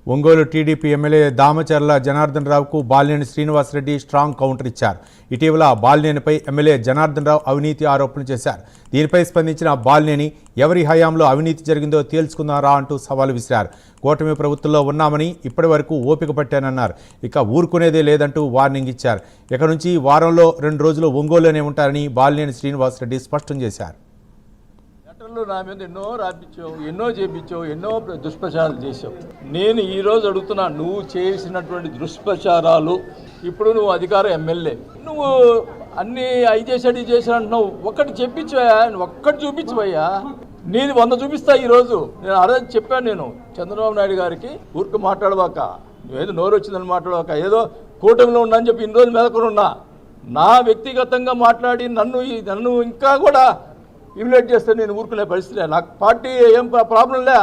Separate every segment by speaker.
Speaker 1: Ongole TDP MLA Damacharla Janardhan రావుకు Balineni Srinivasa Reddy strong counter ఇచ్చారు. ఇటీవల బాలినేనిపై ఎమ్మెల్యే జనార్దన్ రావు అవినీతి ఆరోపణలు చేశారు. దీనిపై స్పందించిన బాలినేని ఎవరి హయాంలో అవినీతి జరిగిందో తేల్చుకున్నారా అంటూ సవాలు విసిరారు. కూటమి ప్రభుత్వంలో ఉన్నామని ఇప్పటి వరకు ఓపిక పట్టానన్నారు. ఇక ఊరుకునేదే లేదంటూ వార్నింగ్ ఇచ్చారు. ఇక నుంచి వారంలో 2 రోజులు ఒంగోలులోనే ఉంటారని బాలినేని శ్రీనివాసరెడ్డి స్పష్టం చేశారు.
Speaker 2: నా మీద ఎన్నో రాపించావు, ఎన్నో చేపించావు, ఎన్నో దుష్ప్రచారాలు చేసావు. నేను ఈరోజు అడుగుతున్నా, నువ్వు చేసినటువంటి దుష్ప్రచారాలు, ఇప్పుడు నువ్వు అధికార ఎమ్మెల్యే, నువ్వు అన్నీ అవి చేశాడు ఇది చేశాడు అంటున్నావు. ఒక్కటి చెప్పించవయ్యా, నువ్వు ఒక్కటి చూపించవయ్యా. నేను 100 చూపిస్తా. ఈరోజు నేను ఆ రోజు చెప్పాను, నేను చంద్రబాబు నాయుడు గారికి ఊరికి మాట్లాడవాక, నువ్వేదో నోరు వచ్చిందని మాట్లాడవాక, ఏదో కూటమిలో ఉన్నా అని చెప్పి ఇన్ని రోజులు మెదకొని ఉన్నా. నా వ్యక్తిగతంగా మాట్లాడి నన్ను ఇంకా కూడా ఇమ్యులేట్ చేస్తే నేను ఊరుకునే పరిస్థితి. నాకు పార్టీ ఏం ప్రాబ్లం లే,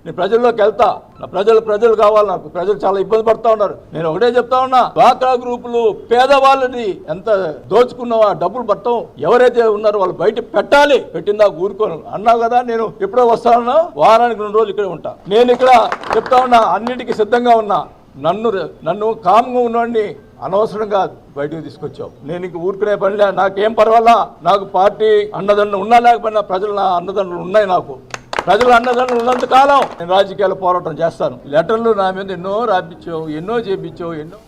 Speaker 2: నేను ప్రజల్లోకి వెళ్తా. నా ప్రజలు కావాలి. నాకు ప్రజలు చాలా ఇబ్బంది పడుతూ ఉన్నారు. నేను ఒకటే చెప్తా ఉన్నా, డ్వాక్రా గ్రూపులు పేదవాళ్ళని ఎంత దోచుకున్నావో ఆ డబ్బులు మొత్తం ఎవరైతే ఉన్నారో వాళ్ళు బయట పెట్టాలి. పెట్టిందా ఊరుకోను అన్నావు కదా. నేను ఎప్పుడో వస్తానన్నా, వారానికి 2 రోజులు ఇక్కడే ఉంటా. నేను ఇక్కడ చెప్తా ఉన్నా, అన్నిటికీ సిద్ధంగా ఉన్నా. నన్ను కామ్గా ఉన్నవాడిని అనవసరంగా బయటకు తీసుకొచ్చావు. నేను ఇంక ఊరుకునే పనిలే, నాకేం పర్వాలా. నాకు పార్టీ అండదండలు ఉన్నా లేకపోయినా ప్రజలు నా అండదండలు ఉన్నాయి. నాకు ప్రజల అండదండలు ఉన్నంత కాలం నేను రాజకీయాలు పోరాటం చేస్తాను. లెటర్లు నా మీద ఎన్నో రాపించావు, ఎన్నో చేపించావు, ఎన్నో